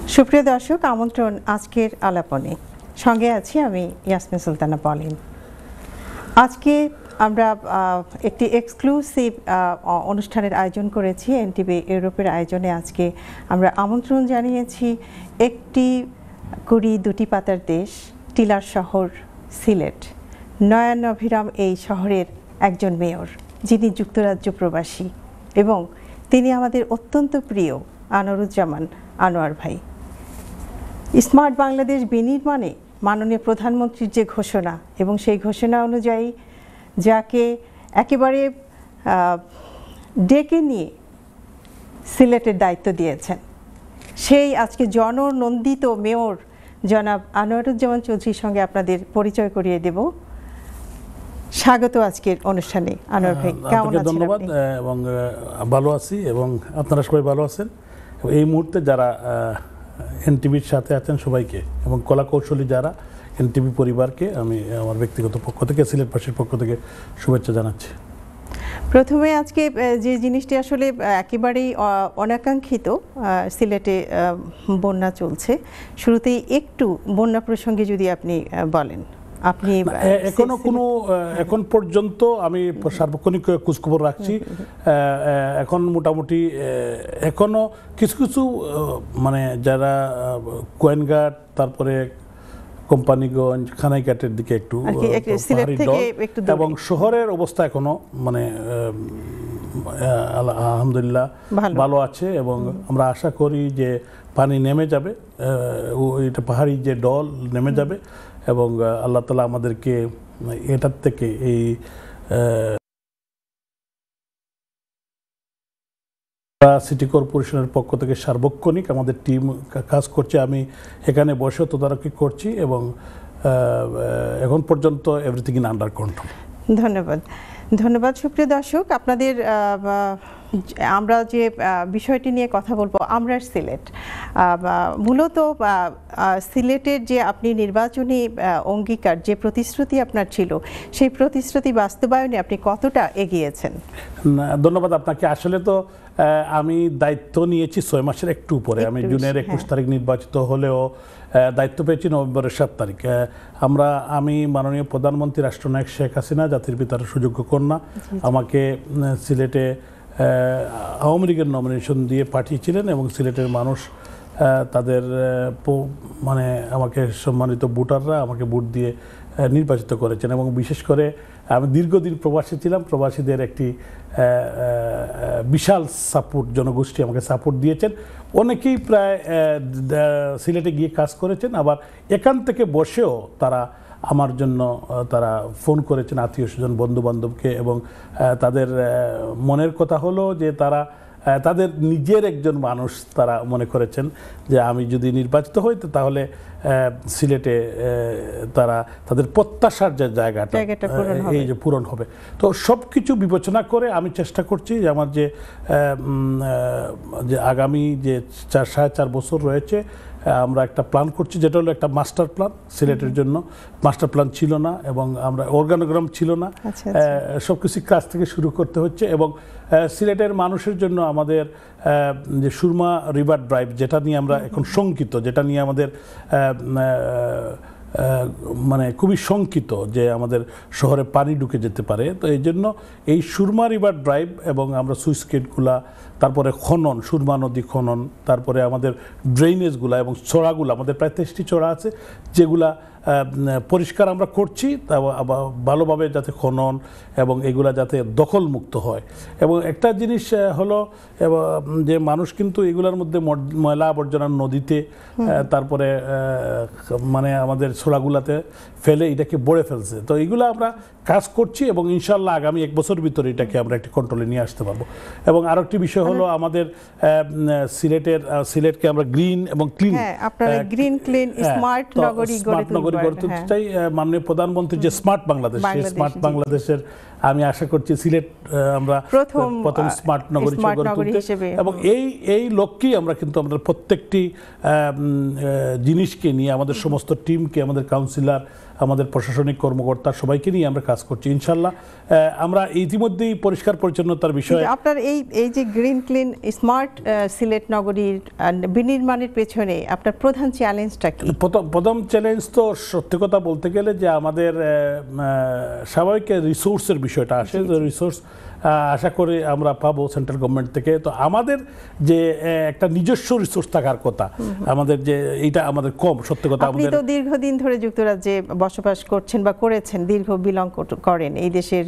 সুপ্রিয় দর্শক, আমন্ত্রণ আজকের আলাপনে। সঙ্গে আছি আমি ইয়াসমিন সুলতানা পলিন। আজকে আমরা একটি এক্সক্লুসিভ অনুষ্ঠানের আয়োজন করেছি এনটিভি ইউরোপের আয়োজনে। আজকে আমরা আমন্ত্রণ জানিয়েছি একটি কুড়ি দুটি পাতার দেশ, টিলার শহর সিলেট। নয়ন অভিরাম এই শহরের একজন মেয়র, যিনি যুক্তরাজ্য প্রবাসী, এবং তিনি আমাদের অত্যন্ত প্রিয় আনোয়ারুজ্জামান আনোয়ার ভাই। স্মার্ট বাংলাদেশ বিনির্মাণে মাননীয় প্রধানমন্ত্রীর যে ঘোষণা, এবং সেই ঘোষণা অনুযায়ী যাকে একেবারে ডেকে নিয়ে সিলেটের দায়িত্ব দিয়েছেন, সেই আজকে জননন্দিত মেয়র জনাব আনোয়ারুজ্জামান চৌধুরীর সঙ্গে আপনাদের পরিচয় করিয়ে দেব। স্বাগত আজকের অনুষ্ঠানে আনোয়ার ভাই, কেমন আছেন? ধন্যবাদ, এবং ভালো আছি, এবং আপনারা সবাই ভালো আছেন। এই মুহূর্তে যারা এনটিভির সাথে আছেন সবাইকে, এবং কলা কৌশলী যারা এনটিভি পরিবারকে আমি আমার ব্যক্তিগত পক্ষ থেকে, সিলেটবাসীর পক্ষ থেকে শুভেচ্ছা জানাচ্ছি। প্রথমে আজকে যে জিনিসটি আসলে একেবারেই অনাকাঙ্ক্ষিত, সিলেটে বন্যা চলছে। শুরুতেই একটু বন্যা প্রসঙ্গে যদি আপনি বলেন। আপনি এখন পর্যন্ত আমি সার্বক্ষণিক খোঁজখবর রাখছি। এখন মোটামুটি এখনো কিছু কিছু মানে যারা কোয়েনঘাট, তারপরে কোম্পানিগঞ্জ, খানাইঘাটের দিকে একটু, এবং শহরের অবস্থা এখনো মানে আলহামদুলিল্লাহ ভালো আছে, এবং আমরা আশা করি যে পানি নেমে যাবে, এটা পাহাড়ি যে ডল নেমে যাবে, এবং আল্লাহ তাআলা আমাদেরকে এটার থেকে এই সিটি কর্পোরেশনের পক্ষ থেকে সার্বক্ষণিক আমাদের টিম কাজ করছে। আমি এখানে বসে তদারকি করছি, এবং এখন পর্যন্ত এভরিথিং ইন আন্ডার কন্ট্রোল। ধন্যবাদ। ধন্যবাদ। সুপ্রিয় দর্শক, আপনাদের আমরা যে বিষয়টি নিয়ে কথা বলবো, আমরা সিলেট, মূলত সিলেটের যে আপনি নির্বাচনী অঙ্গীকার, যে প্রতিশ্রুতি আপনার ছিল, সেই প্রতিশ্রুতি বাস্তবায়নে আপনি কতটা এগিয়েছেন? ধন্যবাদ আপনাকে। আসলে তো আমি দায়িত্ব নিয়েছি 6 মাসের একটু উপরে। আমি জুনের 21 তারিখ নির্বাচিত হলেও দায়িত্ব পেয়েছি নভেম্বরের 7 তারিখ। আমি মাননীয় প্রধানমন্ত্রী রাষ্ট্রনায়ক শেখ হাসিনা, জাতির পিতার সুযোগ্য কন্যা, আমাকে সিলেটে আওয়ামী লীগের নমিনেশন দিয়ে পাঠিয়েছিলেন, এবং সিলেটের মানুষ তাদের মানে আমাকে সম্মানিত ভোটাররা আমাকে ভোট দিয়ে নির্বাচিত করেছেন। এবং বিশেষ করে আমি দীর্ঘদিন প্রবাসী ছিলাম, প্রবাসীদের একটি বিশাল সাপোর্ট, জনগোষ্ঠী আমাকে সাপোর্ট দিয়েছেন। অনেকেই প্রায় সিলেটে গিয়ে কাজ করেছেন, আবার এখান থেকে বসেও তারা আমার জন্য তারা ফোন করেছেন আত্মীয় স্বজন, বন্ধু বান্ধবকে, এবং তাদের মনের কথা হলো যে তারা তাদের নিজের একজন মানুষ তারা মনে করেছেন যে আমি যদি নির্বাচিত হই তাহলে সিলেটে তারা তাদের প্রত্যাশার যে জায়গাটা এই যে পূরণ হবে। তো সব কিছু বিবেচনা করে আমি চেষ্টা করছি যে আমার যে আগামী যে 4.5 বছর রয়েছে, আমরা একটা প্ল্যান করছি, যেটা হলো একটা মাস্টার প্ল্যান। সিলেটের জন্য মাস্টার প্ল্যান ছিল না, এবং আমরা অর্গানোগ্রাম ছিল না, সব কিছু কাজ থেকে শুরু করতে হচ্ছে। এবং সিলেটের মানুষের জন্য আমাদের যে সুরমা রিভার ড্রাইভ, যেটা নিয়ে আমরা এখন শঙ্কিত, যেটা নিয়ে আমাদের মানে খুবই শঙ্কিত যে আমাদের শহরে পানি ঢুকে যেতে পারে। তো এই জন্য এই সুরমা রিভার ড্রাইভ, এবং আমরা সুইচ গেটগুলা, তারপরে খনন, সুরমা নদী খনন, তারপরে আমাদের ড্রেনেজগুলা এবং চড়াগুলো, আমাদের প্রায় 23টি চড়া আছে যেগুলা পরিষ্কার আমরা করছি, তা ভালোভাবে যাতে খনন এবং এগুলা যাতে দখলমুক্ত হয়। এবং একটা জিনিস হলো যে মানুষ কিন্তু এগুলোর মধ্যে ময়লা আবর্জনা নদীতে, তারপরে মানে আমাদের ছোড়াগুলাতে ফেলে এটাকে বড়ে ফেলছে। তো এইগুলো আমরা কাজ করছি, এবং ইনশাল্লাহ আগামী 1 বছর ভিতরে এটাকে আমরা একটি কন্ট্রোলে নিয়ে আসতে পারবো। এবং আরো একটি বিষয় হলো আমাদের সিলেটকে আমরা গ্রিন এবং ক্লিন, গ্রিন ক্লিন স্মার্ট নগরী গড়তে চাই। মাননীয় প্রধানমন্ত্রী যে স্মার্ট বাংলাদেশ, সেই স্মার্ট বাংলাদেশের আমি আশা করছি সিলেট আমরা প্রথম স্মার্ট নগরী হিসেবে, এবং এই লক্ষ্যেই আমরা কিন্তু আমাদের প্রত্যেকটি জিনিসকে নিয়ে, আমাদের সমস্ত টিমকে, আমাদের কাউন্সিলর, আমাদের প্রশাসনিক কর্মকর্তা সবাইকে নিয়ে আমরা কাজ করছি ইনশাল্লাহ। আমরা ইতিমধ্যেই পরিষ্কার পরিচ্ছন্নতার বিষয়ে আপনার এই যে গ্রিন ক্লিন স্মার্ট সিলেট নগরীর বিনির্মাণের পেছনে আপনার প্রধান চ্যালেঞ্জটা কি? প্রথম চ্যালেঞ্জ তো সত্যি কথা বলতে গেলে যে আমাদের স্বাভাবিক রিসোর্সের বিষয়টা আসে, রিসোর্স আশা করি আমরা পাবো সেন্ট্রাল গভর্নমেন্ট থেকে। তো আমাদের যে একটা নিজস্ব রিসোর্স থাকার কথা আমাদের, যে এইটা আমাদের কম সত্যি কথা। আপনি তো দীর্ঘদিন ধরে যুক্তরাজ্যে বসবাস করছেন বা করেছেন, দীর্ঘ বিলং করেন এই দেশের,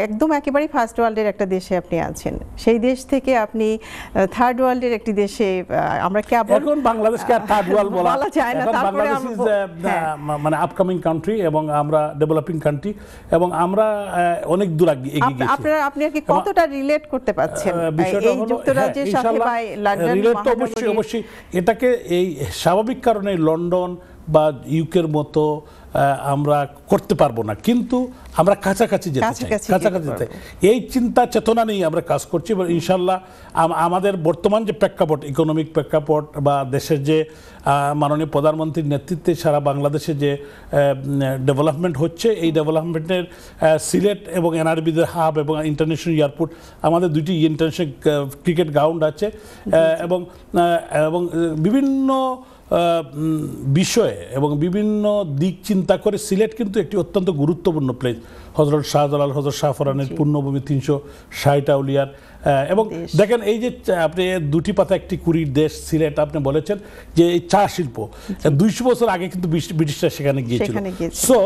একদম একেবারে ফার্স্ট ওয়ার্ল্ডের একটা দেশে আপনি আছেন। সেই দেশ থেকে আপনি থার্ড ওয়ার্ল্ডের একটি দেশে, আমরা কেবল এখন বাংলাদেশকে আর থার্ড ওয়ার্ল্ড বলা যায় না, তারপরে মানে আপকামিং কান্ট্রি এবং আমরা ডেভেলপিং কান্ট্রি এবং আমরা অনেক দূর এগিয়ে গেছি। আপনি কি কতটা রিলেট করতে পারছেন এই যুক্তরাজ্যের সাথে বা লন্ডন মহানগরী? অবশ্যই এটাকে এই স্বাভাবিক কারণে লন্ডন বা ইউকের মতো আমরা করতে পারবো না, কিন্তু আমরা কাছাকাছি যেতে চাই, কাছাকাছি যেতে। এই চিন্তা চেতনা নিয়ে আমরা কাজ করছি এবং ইনশাল্লাহ আমাদের বর্তমান যে প্রেক্ষাপট, ইকোনমিক প্রেক্ষাপট বা দেশের যে মাননীয় প্রধানমন্ত্রীর নেতৃত্বে সারা বাংলাদেশে যে ডেভেলপমেন্ট হচ্ছে, এই ডেভেলপমেন্টের সিলেট এবং এনআরবিদের হাব এবং ইন্টারন্যাশনাল এয়ারপোর্ট, আমাদের দুটি ইন্টারন্যাশনাল ক্রিকেট গ্রাউন্ড আছে এবং বিভিন্ন বিষয়ে এবং বিভিন্ন দিক চিন্তা করে সিলেট কিন্তু একটি অত্যন্ত গুরুত্বপূর্ণ প্লেস। হযরত শাহজালাল, হযরত শাহফরানের পুণ্যভূমি, 360 আউলিয়ার। এবং দেখেন এই যে আপনি দুটি পাতা একটি কুড়ির দেশ সিলেট, আপনি বলেছেন যে এই চা শিল্প 200 বছর আগে কিন্তু ব্রিটিশরা সেখানে গিয়েছিল। সো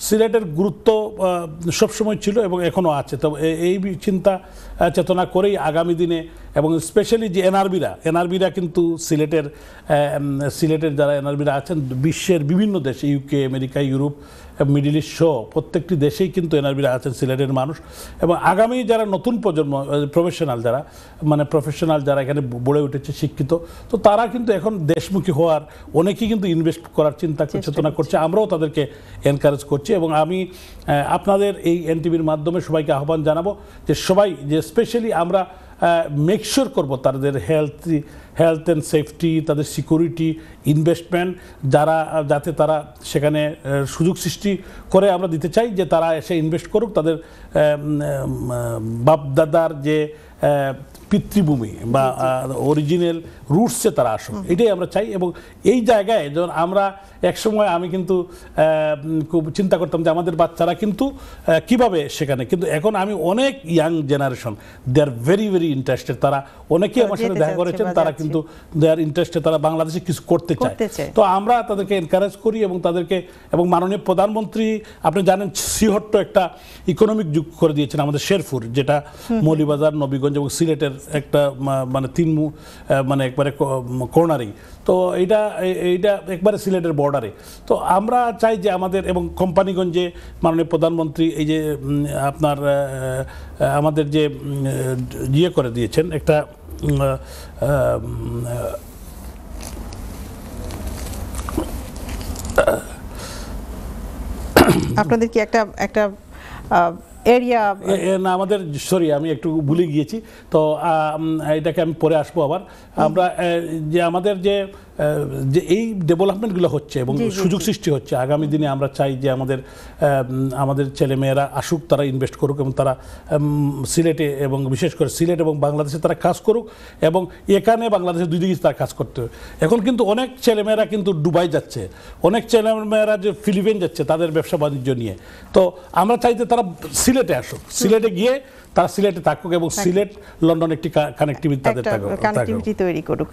সিলেটের গুরুত্ব সবসময় ছিল এবং এখনও আছে। তো এই চিন্তা চেতনা করেই আগামী দিনে এবং স্পেশালি যে এনআরবিরা কিন্তু সিলেটের যারা এনআরবিরা আছেন বিশ্বের বিভিন্ন দেশে, UK, America, Europe, middle east সহ প্রত্যেকটি দেশেই কিন্তু এনআরবিরা আছেন সিলেটের মানুষ। এবং আগামী যারা নতুন প্রজন্ম প্রফেশনাল যারা এখানে গড়ে উঠেছে শিক্ষিত, তো তারা কিন্তু এখন দেশমুখী হওয়ার অনেকেই কিন্তু ইনভেস্ট করার চিন্তা চেতনা করছে। আমরাও তাদেরকে এনকারেজ করছি এবং আমি আপনাদের এই এনটিভির মাধ্যমে সবাইকে আহ্বান জানাবো যে সবাই, যে স্পেশালি আমরা মেকশিওর করবো তাদের হেলথ অ্যান্ড সেফটি, তাদের সিকিউরিটি, ইনভেস্টমেন্ট যাতে তারা সেখানে সুযোগ সৃষ্টি করে আমরা দিতে চাই যে তারা এসে ইনভেস্ট করুক, তাদের বাপদাদার যে পিতৃভূমি বা অরিজিনাল রুটসে তারা আসুক, এটাই আমরা চাই। এবং এই জায়গায় যখন আমরা একসময় আমি কিন্তু খুব চিন্তা করতাম যে আমাদের বাচ্চারা কিন্তু কিভাবে সেখানে, কিন্তু এখন আমি অনেক young generation, they are very very interested. তারা অনেকেই আমার সাথে দেখা করেছেন, তারা কিন্তু দে আর ইন্টারেস্টেড, তারা বাংলাদেশে কিছু করতে চায়। তো আমরা তাদেরকে এনকারেজ করি এবং তাদেরকে, এবং মাননীয় প্রধানমন্ত্রী আপনি জানেন শ্রীহট্ট একটা ইকোনমিক যুগ করে দিয়েছেন আমাদের শেরপুর, যেটা মৌলভীবাজার, নবীগঞ্জ এবং সিলেটের একটা মানে একবারে কর্নারেই। তো এইটা একবারে সিলেটের বর্ডারে। তো আমরা চাই যে আমাদের, এবং কোম্পানিগঞ্জে মাননীয় প্রধানমন্ত্রী এই যে আপনার আমাদের যে ইয়ে করে দিয়েছেন একটা আপনাদের কি একটা এরিয়া না আমাদের, সরি আমি একটু ভুলে গিয়েছি, তো এটাকে আমি পরে আসবো আবার। আমরা যে আমাদের যে এই ডেভেলপমেন্টগুলো হচ্ছে এবং সুযোগ সৃষ্টি হচ্ছে, আগামী দিনে আমরা চাই যে আমাদের ছেলেমেয়েরা আসুক, তারা ইনভেস্ট করুক এবং তারা সিলেটে এবং বিশেষ করে সিলেট এবং বাংলাদেশে তারা কাজ করুক এবং এখানে বাংলাদেশে দুই দিকে তারা কাজ করতে হবে। এখন কিন্তু অনেক ছেলেমেয়েরা কিন্তু দুবাই যাচ্ছে, অনেক ছেলেমেয়েরা যে ফিলিপাইন যাচ্ছে তাদের ব্যবসা বাণিজ্য নিয়ে। তো আমরা চাই যে তারা সিলেটে আসুক, সিলেটে গিয়ে তারা সিলেটে থাকুক এবং সিলেট লন্ডন একটি কানেক্টিভিটি তাদের কানেক্টিভিটি তৈরি করুক।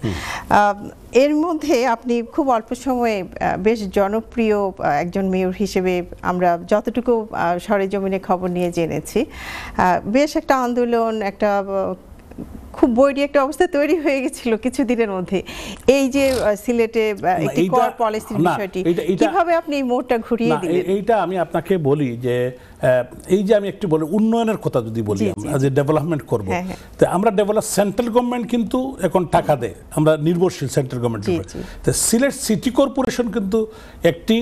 এর মধ্যে আপনি খুব অল্প সময়ে বেশ জনপ্রিয় একজন মেয়র হিসেবে আমরা যতটুকু সরেজমিনে খবর নিয়ে জেনেছি, বেশ একটা আন্দোলন, একটা খুব বৈরী একটা অবস্থা তৈরি হয়ে গেছিল কিছুদিনের মধ্যে। এই যে সিলেটে একটি কর পলিসির বিষয়টি, কিভাবে আপনি এই মোড়টা ঘুরিয়ে দিলেন? এইটা আমি আপনাকে বলি যে এই যে আমি একটু বলি উন্নয়নের কথা যদি বলি, আমরা যে ডেভেলপমেন্ট করবো, তো আমরা সেন্ট্রাল গভর্নমেন্ট কিন্তু এখন টাকা দেয়, আমরা নির্ভরশীল সেন্ট্রাল গভর্নমেন্টের উপর। তো সিলেট সিটি কর্পোরেশন কিন্তু একটি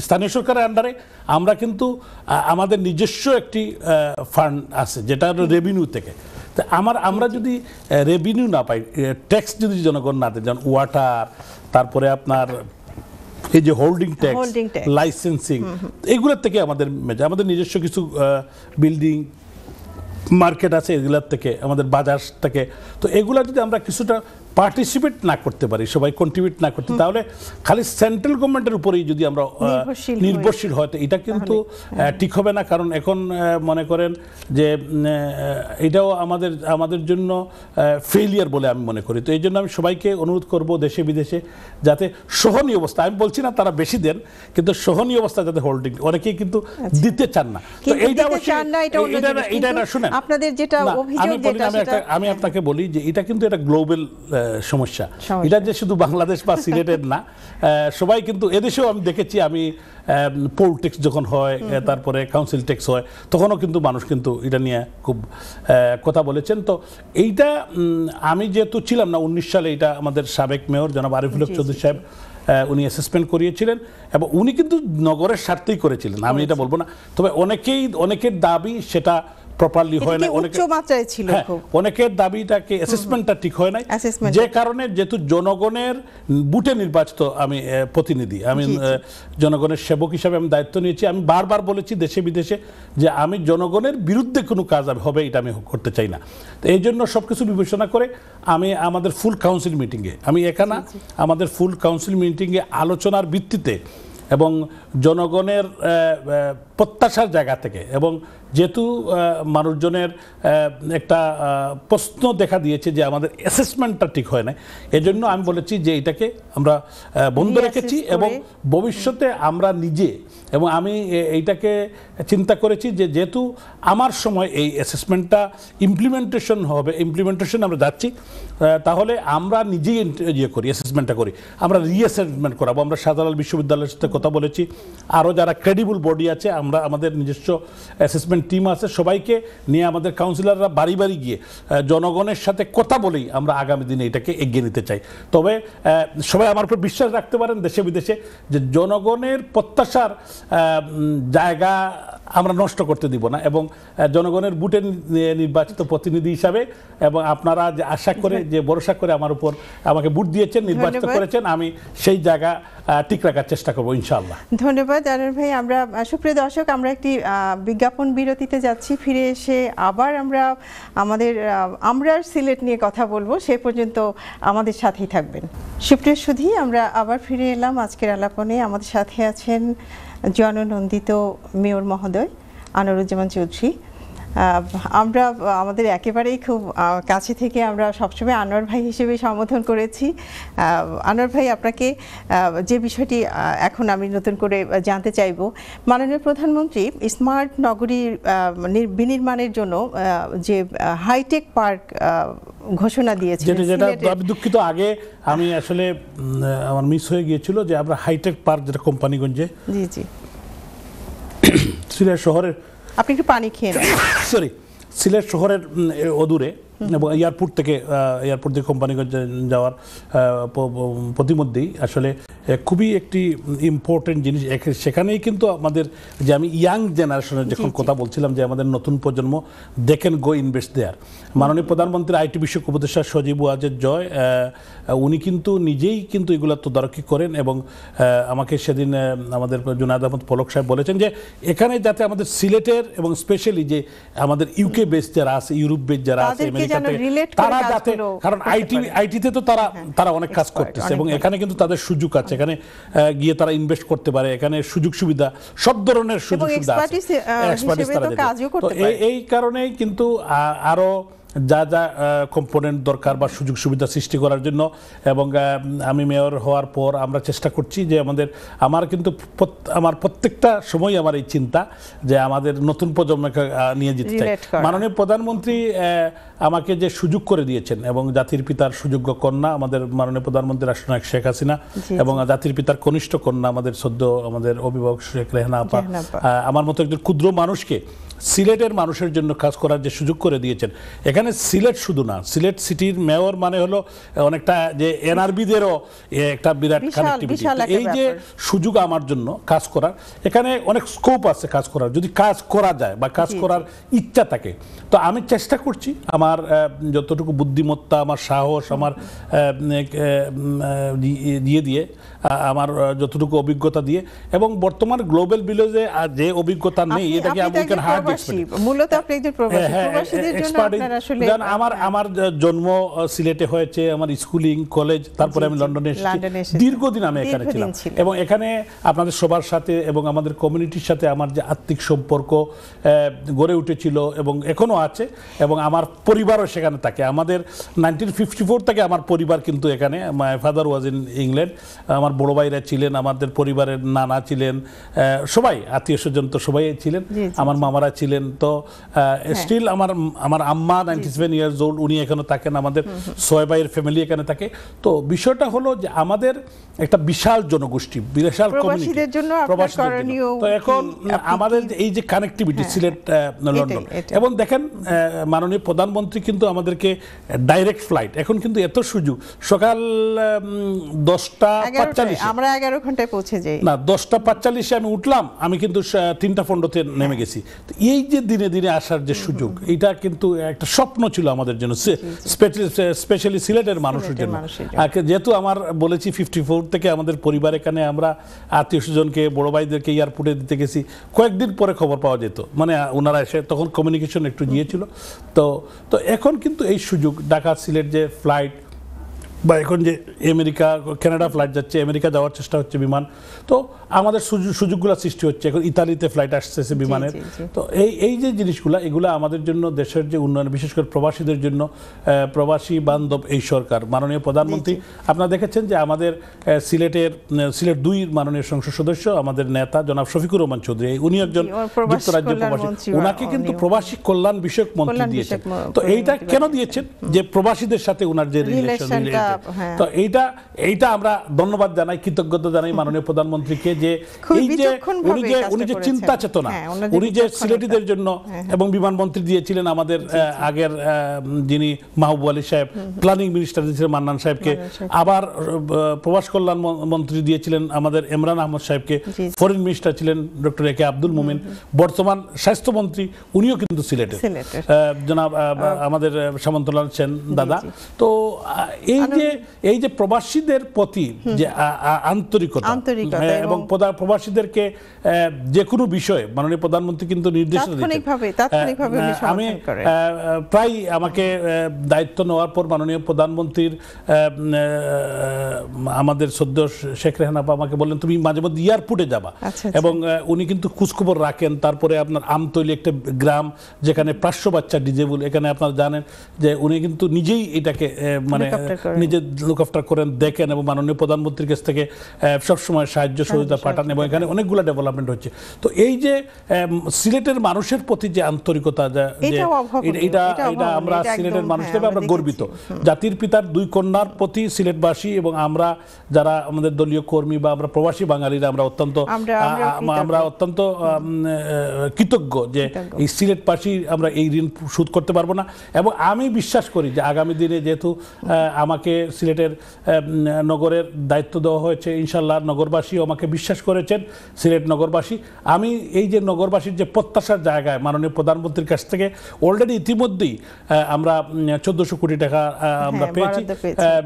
স্থানীয় সরকারের আন্ডারে আমরা কিন্তু আমাদের নিজস্ব একটি ফান্ড আছে যেটা রেভিনিউ থেকে। তো আমরা যদি রেভিনিউ না পাই, ট্যাক্স যদি জনগণ না দেয়, যেমন ওয়াটার, তারপরে আপনার এই যে হোল্ডিং ট্যাক্স, লাইসেন্সিং, এগুলোর থেকে আমাদের নিজস্ব কিছু বিল্ডিং মার্কেট আছে, এগুলোর থেকে আমাদের বাজার থেকে, তো এগুলা যদি আমরা কিছুটা পার্টিসিপেট না করতে পারি, সবাই কন্ট্রিবিউট না করতে, তাহলে খালি সেন্ট্রাল গভর্নমেন্টের উপরেই যদি আমরা নির্ভরশীল হয়, তো এটা কিন্তু ঠিক হবে না। কারণ এখন মনে করেন যে এটাও আমাদের জন্য ফেলিয়ার বলে আমি মনে করি। তো এই জন্য আমি সবাইকে অনুরোধ করব দেশে বিদেশে যাতে সহনীয় অবস্থা, আমি বলছি না তারা বেশি দেন, কিন্তু সহনীয় অবস্থা যাতে হোল্ডিং, অনেকেই কিন্তু দিতে চান না। তো এইটা এটা না শুনেন, আপনাদের যেটা অভিযোগ, আমি আপনাকে বলি যে এটা কিন্তু এটা গ্লোবাল সমস্যা, এটা যে শুধু বাংলাদেশ বা সিলেটের না, সবাই কিন্তু এদেশেও আমি দেখেছি, আমি পোল ট্যাক্স যখন হয়, তারপরে কাউন্সিল ট্যাক্স হয়, তখনও কিন্তু মানুষ কিন্তু এটা নিয়ে খুব কথা বলেছেন। তো এইটা আমি যেহেতু ছিলাম না 19 সালে, এটা আমাদের সাবেক মেয়র জনাব আরিফুল হক চৌধুরী সাহেব উনি অ্যাসেসমেন্ট করিয়েছিলেন এবং উনি কিন্তু নগরের স্বার্থেই করেছিলেন, আমি এটা বলবো না। তবে অনেকের দাবি সেটা প্রপারলি হয় না, অনেকের দাবিটাকে অ্যাসেসমেন্টটা ঠিক হয় নাই, যে কারণে যেহেতু জনগণের বুটে নির্বাচিত আমি প্রতিনিধি, আমি জনগণের সেবক হিসাবে আমি দায়িত্ব নিয়েছি। আমি বারবার বলেছি দেশে বিদেশে যে আমি জনগণের বিরুদ্ধে কোনো কাজ হবে এটা আমি করতে চাই না। তো এই জন্য সবকিছু বিবেচনা করে আমি আমাদের ফুল কাউন্সিল মিটিংয়ে, আমি এখানে আমাদের ফুল কাউন্সিল মিটিংয়ে আলোচনার ভিত্তিতে এবং জনগণের প্রত্যাশার জায়গা থেকে, এবং যেহেতু মানুষজনের একটা প্রশ্ন দেখা দিয়েছে যে আমাদের অ্যাসেসমেন্টটা ঠিক হয় না, এজন্য আমি বলেছি যে এটাকে আমরা বন্ধ রেখেছি এবং ভবিষ্যতে আমরা নিজে, এবং আমি এইটাকে চিন্তা করেছি যে যেহেতু আমার সময় এই অ্যাসেসমেন্টটা ইমপ্লিমেন্টেশন আমরা যাচ্ছি, তাহলে আমরা নিজেই করি, অ্যাসেসমেন্টটা করি, আমরা রিঅ্যাসেসমেন্ট করাবো। আমরা শাহজালাল বিশ্ববিদ্যালয়ের সাথে কথা বলেছি, আরও যারা ক্রেডিবল বডি আছে, আমরা আমাদের নিজস্ব অ্যাসেসমেন্ট টিম আছে, সবাইকে নিয়ে আমাদের কাউন্সিলররা বাড়ি বাড়ি গিয়ে জনগণের সাথে কথা বলেই আমরা আগামী দিনে এটাকে এগিয়ে নিতে চাই। তবে সবাই আমার উপর বিশ্বাস রাখতে পারেন দেশে বিদেশে যে জনগণের প্রত্যাশার জায়গা আমরা নষ্ট করতে দিব না, এবং জনগণের বুটে নির্বাচিত প্রতিনিধি হিসাবে, এবং আপনারা যে আশা করে, যে ভরসা করে আমাকে ভোট দিয়েছেন, নির্বাচিত করেছেন, আমি সেই জায়গা ঠিক রাখার চেষ্টা করবো ইনশাআল্লাহ। ধন্যবাদ আনোয়ার ভাই। আমরা সুপ্রিয় দর্শক, আমরা একটি বিজ্ঞাপন বিরতিতে যাচ্ছি, ফিরে এসে আবার আমরা সিলেট নিয়ে কথা বলবো, সে পর্যন্ত আমাদের সাথেই থাকবেন। সুপ্রিয় সুধী, আমরা আবার ফিরে এলাম আজকের আলাপনে। আমাদের সাথে আছেন জননন্দিত মেয়র মহোদয় আনোয়ারুজ্জামান চৌধুরী। আমরা আমাদের একেবারেই খুব কাছে থেকে আমরা সবসময় আনোয়ার ভাই হিসেবে সম্বোধন করেছি। আনোয়ার ভাই, আপনাকে যে বিষয়টি এখন আমি নতুন করে জানতে চাইব, মাননীয় প্রধানমন্ত্রী স্মার্ট নগরীর বিনির্মাণের জন্য যে হাইটেক পার্ক ঘোষণা দিয়েছে, যেটা আমি দুঃখিত, আগে আমি আসলে আমার মিস হয়ে গিয়েছিল যে আমরা হাইটেক পার্ক যেটা কোম্পানিগঞ্জে, জি সিলেট শহরের, আপনি একটু পানি খেয়ে নেন, সরি, সিলেট শহরের অদূরে এবং এয়ারপোর্ট থেকে কোম্পানিগঞ্জ যাওয়ার প্রতিমধ্যেই আসলে খুবই একটি ইম্পর্টেন্ট জিনিস। সেখানেই কিন্তু আমাদের যে আমি ইয়াং জেনারেশনের যখন কথা বলছিলাম যে আমাদের নতুন প্রজন্ম দে ক্যান গো ইনভেস্ট দেয়ার, মাননীয় প্রধানমন্ত্রী আইটি বিষয়ক উপদেষ্টা সজীব ওয়াজেদ জয় উনি কিন্তু নিজেই কিন্তু এগুলো তদারকি করেন, এবং আমাকে সেদিন আমাদের জুনায়েদ আহমদ পলক সাহেব বলেছেন যে এখানে যাতে আমাদের সিলেটের এবং স্পেশালি যে আমাদের ইউকে বেস যারা আছে, ইউরোপ বেস যারা আছে, তারা যাতে, কারণ আইটিতে তো তারা অনেক কাজ করতেছে এবং এখানে কিন্তু তাদের সুযোগ আছে, এখানে গিয়ে তারা ইনভেস্ট করতে পারে, এখানে সুযোগ সুবিধা সব ধরনের সুযোগ সুবিধা আছে। এই কারণেই কিন্তু আরো যা যা কম্পোনেন্ট দরকার বা সুযোগ সুবিধা সৃষ্টি করার জন্য, এবং আমি মেয়র হওয়ার পর আমরা চেষ্টা করছি যে আমার প্রত্যেকটা সময় আমার এই চিন্তা যে আমাদের নতুন প্রজন্মকে নিয়ে যেতে চাই। মাননীয় প্রধানমন্ত্রী আমাকে যে সুযোগ করে দিয়েছেন, এবং জাতির পিতার সুযোগ্য কন্যা আমাদের মাননীয় প্রধানমন্ত্রী রাষ্ট্রনায়ক শেখ হাসিনা, এবং জাতির পিতার কনিষ্ঠ কন্যা আমাদের অভিভাবক শেখ রেহানা আপা, আমার মতো একজন ক্ষুদ্র মানুষকে সিলেটের মানুষের জন্য কাজ করার যে সুযোগ করে দিয়েছেন, এখানে এখানে সিলেট শুধু না, সিলেট সিটির মেয়র মানে হলো অনেকটা যে এনআরবিদেরও একটা বিরাট কানেক্টিভিটি। এই যে সুযোগ আমার জন্য কাজ করার, এখানে অনেক স্কোপ আছে কাজ করার, যদি কাজ করা যায় বা কাজ করার ইচ্ছা থাকে। তো আমি চেষ্টা করছি আমার যতটুকু বুদ্ধিমত্তা, আমার সাহস, আমার দিয়ে আমার যতটুকু অভিজ্ঞতা দিয়ে, এবং বর্তমান গ্লোবাল ভিলেজে যে অভিজ্ঞতা নেই এটাকে আমি হার্ড মূলত আপনি একজন প্রবাসী, প্রবাসীদের জন্য আপনারা আসলে আমার জন্ম সিলেটে হয়েছে, আমার স্কুলিং কলেজ, তারপরে আমি লন্ডনে এসেছি, দীর্ঘদিন আমি এখানে ছিলাম, এবং এখানে আপনাদের সবার সাথে এবং আমাদের কমিউনিটির সাথে আমার যে আত্মিক সম্পর্ক গড়ে উঠেছিল এবং এখনো আছে, এবং আমার পরিবারও সেখানে থাকে। আমাদের 1954 থেকে আমার পরিবার কিন্তু এখানে, my father was in England, আমার বড় ভাইরা ছিলেন, আমাদের পরিবারের নানা ছিলেন, সবাই আত্মীয় স্বজন তো সবাই ছিলেন, আমার মামারা ছিলেন। তো স্টিল আমার আম্মা 97 ইয়ার্স ওল্ড, উনি এখানে থাকেন, আমাদের 6 ভাইয়ের ফ্যামিলি এখানে থাকে। তো বিষয়টা হলো যে আমাদের একটা বিশাল জনগোষ্ঠী, বিশাল কমিউনিটি প্রবাসীদের জন্য। তো এখন আমাদের এই যে কানেক্টিভিটি সিলেট লন্ডন, এবং দেখেন মাননীয় প্রধানমন্ত্রী কিন্তু আমাদেরকে ডাইরেক্ট ফ্লাইট, এখন কিন্তু এত সুযোগ, সকাল 10:45 আমরা 11 ঘন্টায় পৌঁছে যাই না, 10:45 আমি উঠলাম, আমি কিন্তু 3:15 নেমে গেছি। এই যে দিনে দিনে আসার যে সুযোগ, এটা কিন্তু একটা স্বপ্ন ছিল আমাদের জন্য, স্পেশালি সিলেটের মানুষের জন্য। যেহেতু আমার বলেছি 54 থেকে আমাদের পরিবার এখানে, আমরা আত্মীয় স্বজনকে, বড় ভাইদেরকে এয়ারপোর্টে দিতে গেছি, কয়েকদিন পরে খবর পাওয়া যেত, মানে ওনারা এসে, তখন কমিউনিকেশন একটু গিয়েছিল। তো এখন কিন্তু এই সুযোগ, ঢাকা সিলেট যে ফ্লাইট, বা এখন যে আমেরিকা কানাডা ফ্লাইট যাচ্ছে, আমেরিকা যাওয়ার চেষ্টা হচ্ছে বিমান, তো আমাদের সুযোগগুলো সৃষ্টি হচ্ছে। এখন ইতালিতে ফ্লাইট আসতেছে বিমানের। তো এই যে জিনিসগুলো, এগুলো আমাদের জন্য, দেশের যে উন্নয়ন, বিশেষ করে প্রবাসীদের জন্য, প্রবাসী বান্ধব এই সরকার, মাননীয় প্রধানমন্ত্রী, আপনারা দেখেছেন যে আমাদের সিলেট 2 মাননীয় সংসদ সদস্য, আমাদের নেতা জনাব শফিকুর রহমান চৌধুরী, উনি একজন যুক্তরাজ্য প্রবাসী, ওনাকে কিন্তু প্রবাসী কল্যাণ বিষয়ক মন্ত্রী দিয়েছেন। তো এইটা কেন দিয়েছেন? যে প্রবাসীদের সাথে ওনার যে রিলেশন, তো এইটা আমরা ধন্যবাদ জানাই, কৃতজ্ঞতা জানাই মাননীয় প্রধানমন্ত্রীকে, যে এই যে উনি যে চিন্তা চেতনা, উনি যে সিলেটিদের জন্য, এবং বিমানমন্ত্রী দিয়েছিলেন আমাদের আগের যিনি মাহবুব আলী সাহেব, প্ল্যানিং মিনিস্টার দিয়েছিলেন মান্নান সাহেবকে, আবার প্রবাস কল্যাণ মন্ত্রী দিয়েছিলেন আমাদের ইমরান আহমদ সাহেবকে, ফরেন মিনিস্টার ছিলেন ডক্টর এ কে আব্দুল মোমেন, বর্তমান স্বাস্থ্যমন্ত্রী উনিও কিন্তু সিলেটের, জনাব আমাদের সামন্তলাল সেন দাদা। তো এই যে প্রবাসীদের প্রতি যে আন্তরিকতা, এবং প্রবাসীদেরকে যে কোনো বিষয়ে মাননীয় প্রধানমন্ত্রী কিন্তু নির্দেশ দিয়েছেন। আমি প্রায় আমাকে দায়িত্ব নেওয়ার পর মাননীয় প্রধানমন্ত্রীর আমাদের সদ্য শেখ রেহানা আমাকে বললেন, তুমি মাঝে মধ্যে এয়ারপোর্টে যাবা, এবং উনি কিন্তু খোঁজখবর রাখেন। তারপরে আপনার আমতৈলি একটা গ্রাম, যেখানে 500 বাচ্চা ডিজেবল, এখানে আপনারা জানেন যে উনি কিন্তু নিজেই এটাকে মানে নিজে লুক আফটার করেন, দেখেন, এবং মাননীয় প্রধানমন্ত্রীর কাছ থেকে সবসময় সাহায্য সহযোগিতা পাঠান, এবং এখানে অনেকগুলো ডেভেলপমেন্ট হচ্ছে। তো এই যে সিলেটের মানুষের প্রতি যে আন্তরিকতা, এটা আমরা সিলেটের মানুষ হিসেবে আমরা গর্বিত। জাতির পিতার 2 কন্যার প্রতি সিলেটবাসী এবং আমরা যারা আমাদের দলীয় কর্মী বা আমরা প্রবাসী বাঙালিরা, আমরা অত্যন্ত কৃতজ্ঞ যে এই সিলেটবাসী আমরা এই ঋণ শোধ করতে পারবো না। এবং আমি বিশ্বাস করি যে আগামী দিনে, যেহেতু আমাকে সিলেটের নগরের দায়িত্ব দেওয়া হয়েছে, ইনশাল্লাহ নগরবাসী আমাকে বিশ্বাস করেছেন, সিলেট নগরবাসী, আমি এই যে নগরবাসীর যে প্রত্যাশার জায়গায় মাননীয় প্রধানমন্ত্রীর কাছ থেকে অলরেডি ইতিমধ্যেই আমরা 1400 কোটি টাকা আমরা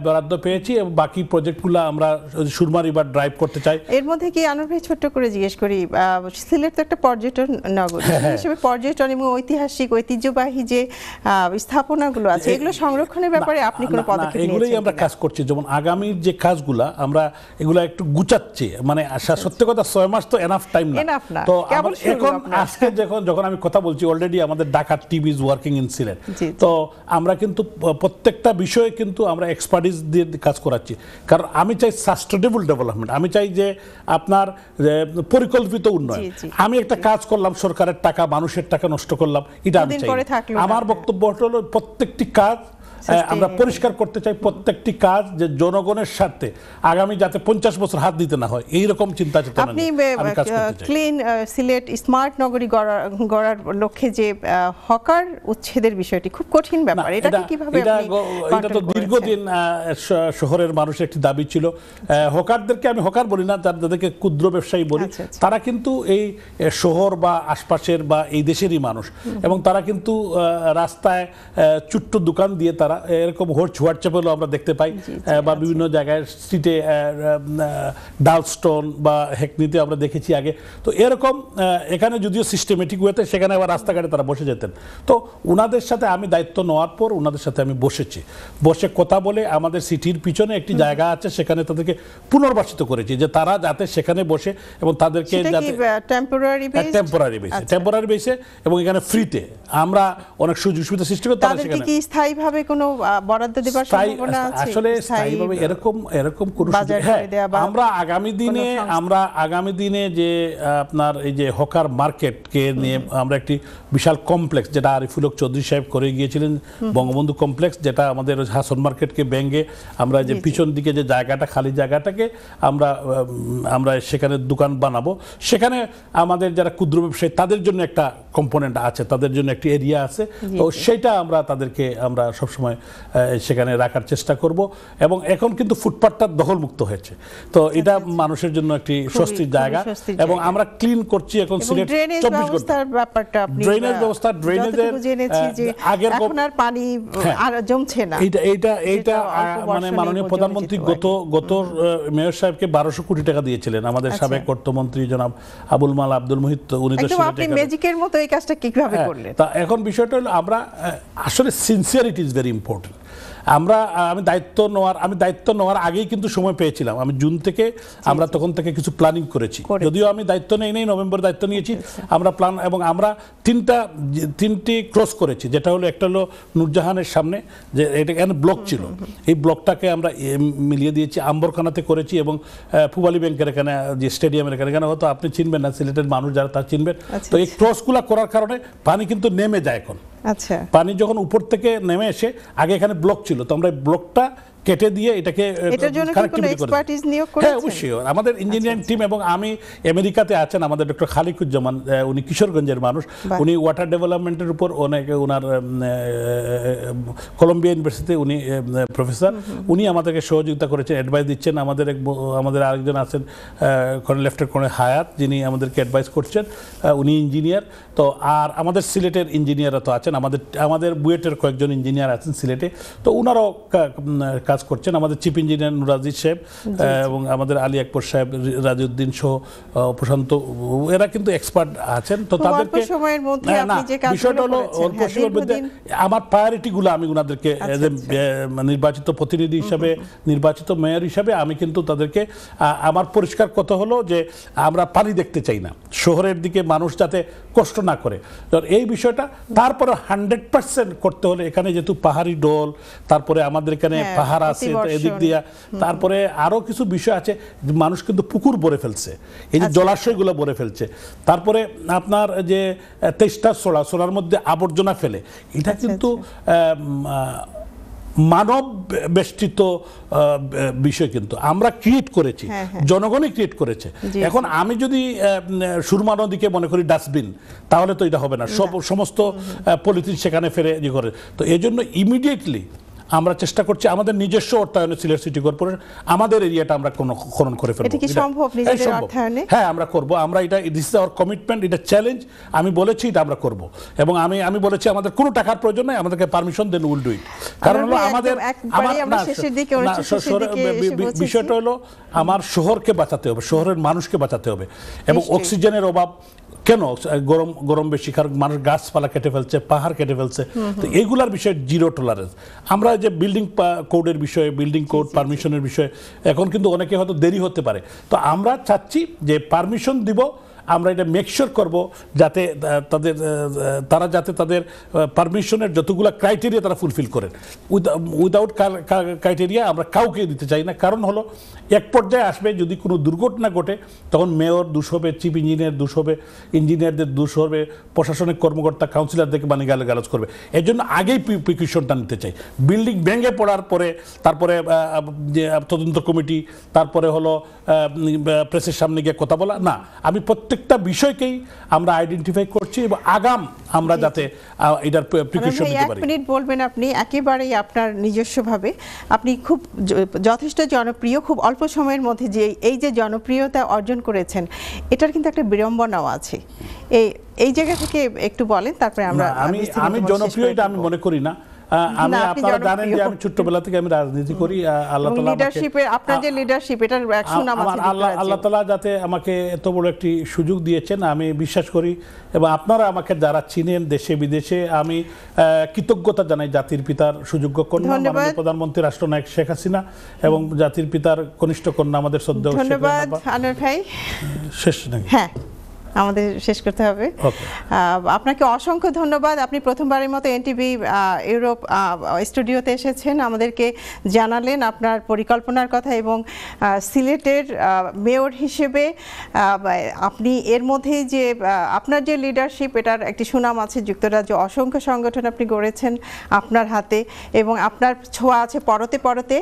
বরাদ্দ পেয়েছি, এবং বাকি প্রজেক্টগুলো আমরা সুরমা রিভার ড্রাইভ করতে চাই। এর মধ্যে কি আনোয়ার ভাই ছোট্ট করে জিজ্ঞেস করি, সিলেট তো একটা পর্যটন নগর, হিসেবে পর্যটন এবং ঐতিহ্যবাহী যে স্থাপনাগুলো আছে, এগুলো সংরক্ষণের ব্যাপারে আপনি কোনো পদক্ষেপ নিয়েছেন? এগুলোই আমরা কাজ করছি, যেমন আগামীর যে কাজগুলো আমরা এগুলো একটু গুছাচ্ছি, মানে সত্যি কথা 6 মাস তো এনাফ টাইম না। তো এখন আজকে যখন আমি কথা বলছি, অলরেডি আমাদের Dhaka team is working in Sylhet. তো আমরা কিন্তু প্রত্যেকটা বিষয়ে কিন্তু আমরা এক্সপার্টিস দিয়ে কাজ করাচ্ছি, কারণ আমি চাই সাস্টেনেবল ডেভেলপমেন্ট, আমি চাই যে আপনার পরিকল্পিত উন্নয়ন। আমি একটা কাজ করলাম, সরকারের টাকা, মানুষের টাকা নষ্ট করলাম, এটা আমি চাই। আমার বক্তব্য হলো প্রত্যেকটি কাজ আমরা পরিষ্কার করতে চাই, প্রত্যেক প্রত্যেকটি কাজ যে জনগণের স্বার্থে আগামী যাতে 50 বছর হাত দিতে না হয় এইরকম চিন্তা চেতনা আপনি নিয়ে আমি কাজ করতে চাই। ক্লিন সিলেট স্মার্ট নগরী গড়ার লক্ষ্যে যে হকার উচ্ছেদের বিষয়টি খুব কঠিন ব্যাপার, এটাকে কিভাবে এটা তো দীর্ঘদিন শহরের মানুষের একটি দাবি ছিল। হকারদেরকে আমি হকার বলি না, যাদেরকে ক্ষুদ্র ব্যবসায়ী বলি, তারা কিন্তু এই শহর বা আশপাশের বা এই দেশেরই মানুষ এবং তারা কিন্তু রাস্তায় ছোট্ট দোকান দিয়ে তারা এরকম হোয়াটসঅ্যাপেও আমরা দেখতে পাই বা বিভিন্ন জায়গায় স্ট্রিটে ডালস্টোন বা হেকনিতে আমরা দেখেছি আগে। তো এরকম এখানে যদিও সিস্টেমেটিক ওয়েতে সেখানে আবার রাস্তাঘাটে তারা বসে যেতেন। তো ওনাদের সাথে আমি দায়িত্ব নেওয়ার পর ওনাদের সাথে আমি বসেছি, বসে কথা বলে আমাদের সিটির পিছনে একটি জায়গা আছে সেখানে তাদেরকে পুনর্বাসিত করেছি যে তারা যাতে সেখানে বসে এবং তাদেরকে যাতে টেম্পোরারি বেসে এবং এখানে ফ্রিতে আমরা অনেক সুযোগ সুবিধা সৃষ্টি করি। তাদেরকে কি স্থায়ীভাবে কোনো বরাদ্দ দেবার সম্ভাবনা আছে? আসলে স্থায়ীভাবে এরকম কোনো আমরা আগামী দিনে যে আপনার এই যে হকার মার্কেটকে নিয়ে আমরা একটি বিশাল কমপ্লেক্স, যেটা আরিফুল হক চৌধুরী সাহেব করে গিয়েছিলেন, বঙ্গবন্ধু কমপ্লেক্স, যেটা আমাদের হাসন মার্কেটকে ভেঙে আমরা যে পিছন দিকে যে জায়গাটা খালি জায়গাটাকে আমরা সেখানে দোকান বানাবো। সেখানে আমাদের যারা ক্ষুদ্র ব্যবসায়ী তাদের জন্য একটা কম্পোনেন্ট আছে, তাদের জন্য একটি এরিয়া আছে। তো সেটা তাদেরকে আমরা সবসময় সেখানে রাখার চেষ্টা করব এবং এখন কিন্তু ফুটপাথটা দখলমুক্ত হয়েছে। তো এটা মানুষের জন্য একটি স্বস্তির জায়গা এবং আমরা ক্লিন করছি এখন সিলেট 24 ঘন্টা। ড্রেনেজ ব্যবস্থা, ড্রেনেজের আগের আর পানি আর জমছে না। এইটা মানে মাননীয় প্রধানমন্ত্রী গত মেয়র সাহেবকে 1200 কোটি টাকা দিয়েছিলেন আমাদের সাবেক অর্থমন্ত্রী জনাব আবুল মাল আব্দুল মুহিত। উনি তো আপনি ম্যাজিকের মতো এই কাজটা কিভাবে করলেন? তা এখন বিষয়টা হলো আমরা আসলে সিনসিয়ারিটি ইজ ভেরি ইম্পর্টেন্ট। আমি দায়িত্ব নেওয়ার আগেই কিন্তু সময় পেয়েছিলাম। আমি জুন থেকে আমরা তখন থেকে কিছু প্ল্যানিং করেছি, যদিও আমি দায়িত্ব নেই নভেম্বর দায়িত্ব নিয়েছি। আমরা প্ল্যান এবং আমরা তিনটি ক্রস করেছি, যেটা হলো একটা হলো নূরজাহানের সামনে যে এটা এখানে ব্লক ছিল, এই ব্লকটাকে আমরা মিলিয়ে দিয়েছি, আম্বরখানাতে করেছি এবং পুবালি ব্যাংকের এখানে যে স্টেডিয়ামের এখানে হয়তো আপনি চিনবেন না, সিলেটের মানুষ যারা তা চিনবেন। তো এই ক্রসগুলা করার কারণে পানি কিন্তু নেমে যায় এখন। আচ্ছা, পানি যখন উপর থেকে নেমে এসে আগে এখানে ব্লক ছিল, তো আমরা ব্লকটা কেটে দিয়ে এটাকে অবশ্যই আমাদের ইঞ্জিনিয়ারিং টিম এবং আমি আমেরিকাতে আছেন আমাদের ডক্টর খালিকুজ্জামান, উনি কিশোরগঞ্জের মানুষ, উনি ওয়াটার ডেভেলপমেন্টের উপর অনেক ওনার কলম্বিয়া ইউনিভার্সিটিতে উনি প্রফেসর, উনি আমাদেরকে সহযোগিতা করেছেন, অ্যাডভাইস দিচ্ছেন। আমাদের আরেকজন আছেন লেফটেন্যান্ট কর্নেল হায়াত, যিনি আমাদেরকে অ্যাডভাইস করছেন, উনি ইঞ্জিনিয়ার। তো আর আমাদের সিলেটের ইঞ্জিনিয়াররা তো আছেন, আমাদের বুয়েটের কয়েকজন ইঞ্জিনিয়ার আছেন সিলেটে, তো ওনারাও কাজ করছেন। আমাদের চিফ ইঞ্জিনিয়ার নুরাজিদ সাহেব এবং আমাদের আলী আকবর সাহেব, রাজিউদ্দিন সহ প্রশান্ত, এরা কিন্তু এক্সপার্ট আছেন। তো তাদেরকে বিষয়টা হলো অল্প সময়ের মধ্যে আমার প্রায়োরিটিগুলো আমি ওনাদেরকে নির্বাচিত প্রতিনিধি হিসাবে, নির্বাচিত মেয়র হিসাবে আমি কিন্তু তাদেরকে আমার পরিষ্কার কথা হলো যে আমরা পানি দেখতে চাই না, শহরের দিকে মানুষ যাতে কষ্ট না করে এই বিষয়টা। তারপরে 100% করতে হলে এখানে যেহেতু পাহাড়ি ডোল, তারপরে আমাদের এখানে পাহাড় আছে এদিক দিয়া, তারপরে আরো কিছু বিষয় আছে, মানুষ কিন্তু পুকুর ভরে ফেলছে, এই যে জলাশয়গুলো ভরে ফেলছে, তারপরে আপনার যে 23টা সোলার মধ্যে আবর্জনা ফেলে, এটা কিন্তু মানব বেষ্টিত বিষয় কিন্তু আমরা ক্রিয়েট করেছি, জনগণই ক্রিয়েট করেছে। এখন আমি যদি সুরমা নদীকে মনে করি ডাস্টবিন, তাহলে তো এটা হবে না, সমস্ত পলিথিন সেখানে ফেলে ইয়ে করে। তো এই জন্য ইমিডিয়েটলি আমরা চেষ্টা করছি আমাদের নিজস্ব অর্থায়নে সিলেট সিটি কর্পোরেশন আমাদের এরিয়াটা আমরা খনন করে ফেলবো। হ্যাঁ, আমরা করব, আমরা এটা দিস ইজ আওয়ার কমিটমেন্ট, এটা চ্যালেঞ্জ। আমি বলেছি এটা আমরা করব এবং আমি বলেছি আমাদের কোনো টাকার প্রয়োজন নাই, আমাদেরকে পারমিশন দেন, উইল ডু ইট। কারণ হলো বিষয়টা হলো আমার শহরকে বাঁচাতে হবে, শহরের মানুষকে বাঁচাতে হবে এবং অক্সিজেনের অভাব কেন, গরম বেশি, কারণ মানুষ গাছপালা কেটে ফেলছে, পাহাড় কেটে ফেলছে। তো এইগুলার বিষয়ে জিরো টলারেন্স। আমরা যে বিল্ডিং কোডের বিষয়ে, বিল্ডিং কোড পারমিশনের বিষয়ে এখন কিন্তু অনেকে হয়তো দেরি হতে পারে, তো আমরা চাচ্ছি যে পারমিশন দিব, আমরা এটা মেকশিওর করব যাতে তারা যাতে তাদের পারমিশনের যতগুলো ক্রাইটেরিয়া তারা ফুলফিল করেন। উইদাউট ক্রাইটেরিয়া আমরা কাউকে দিতে চাই না। কারণ হলো এক পর্যায়ে আসবে যদি কোনো দুর্ঘটনা ঘটে তখন মেয়র দোষ হবে, চিফ ইঞ্জিনিয়ার দোষ হবে, ইঞ্জিনিয়ারদের দোষ হবে, প্রশাসনিক কর্মকর্তা কাউন্সিলরদেরকে গালাগালাজ করবে। এই জন্য আগেই প্রিকশনটা নিতে চাই। বিল্ডিং ভেঙে পড়ার পরে তারপরে যে তদন্ত কমিটি, তারপরে হলো প্রেসের সামনে গিয়ে কথা বলা না। আমি প্রত্যেকটা বিষয়কেই আমরা আইডেন্টিফাই করছি এবং আগাম আমরা যাতে এটার প্রিকশন নিতে পারি। 1 মিনিট বলবেন আপনি একেবারেই আপনার নিজস্বভাবে। আপনি খুব যথেষ্ট জনপ্রিয়, খুব অল্প সময়ের মধ্যে যে এই যে জনপ্রিয়তা অর্জন করেছেন, এটার কিন্তু একটা বিড়ম্বনাও আছে। এই জায়গা থেকে একটু বলেন, তারপরে আমরা। আমি জনপ্রিয় এটা আমি মনে করি না। আমি আপনারা জানেন যে আমি ছোটবেলা থেকে আমি রাজনীতি করি। আল্লাহ তাআলা লিডারশিপে আপনার যে লিডারশিপ, এটার এক সুনাম আছে। আল্লাহ তাআলা যাতে আমাকে এত বড় একটি সুযোগ দিয়েছেন আমি বিশ্বাস করি, এবং আপনারা আমাকে যারা চিনেন দেশে বিদেশে, আমি কৃতজ্ঞতা জানাই জাতির পিতার সুযোগ্য কন্যা মাননীয় প্রধানমন্ত্রী রাষ্ট্রনায়ক শেখ হাসিনা এবং জাতির পিতার কনিষ্ঠ কন্যা আমাদের শ্রদ্ধেয়। ধন্যবাদ আনোয়ার ভাই। শেষ নাকি? হ্যাঁ, আমাদের শেষ করতে হবে। আপনাকে অসংখ্য ধন্যবাদ। আপনি প্রথমবারের মতো এনটিভি ইউরোপ স্টুডিওতে এসেছেন, আমাদেরকে জানালেন আপনার পরিকল্পনার কথা, এবং সিলেটের মেয়র হিসেবে আপনি এর মধ্যে যে আপনার যে লিডারশিপ, এটার একটি সুনাম আছে। যুক্তরাজ্য অসংখ্য সংগঠন আপনি গড়েছেন আপনার হাতে, এবং আপনার ছোঁয়া আছে পরতে পরতে।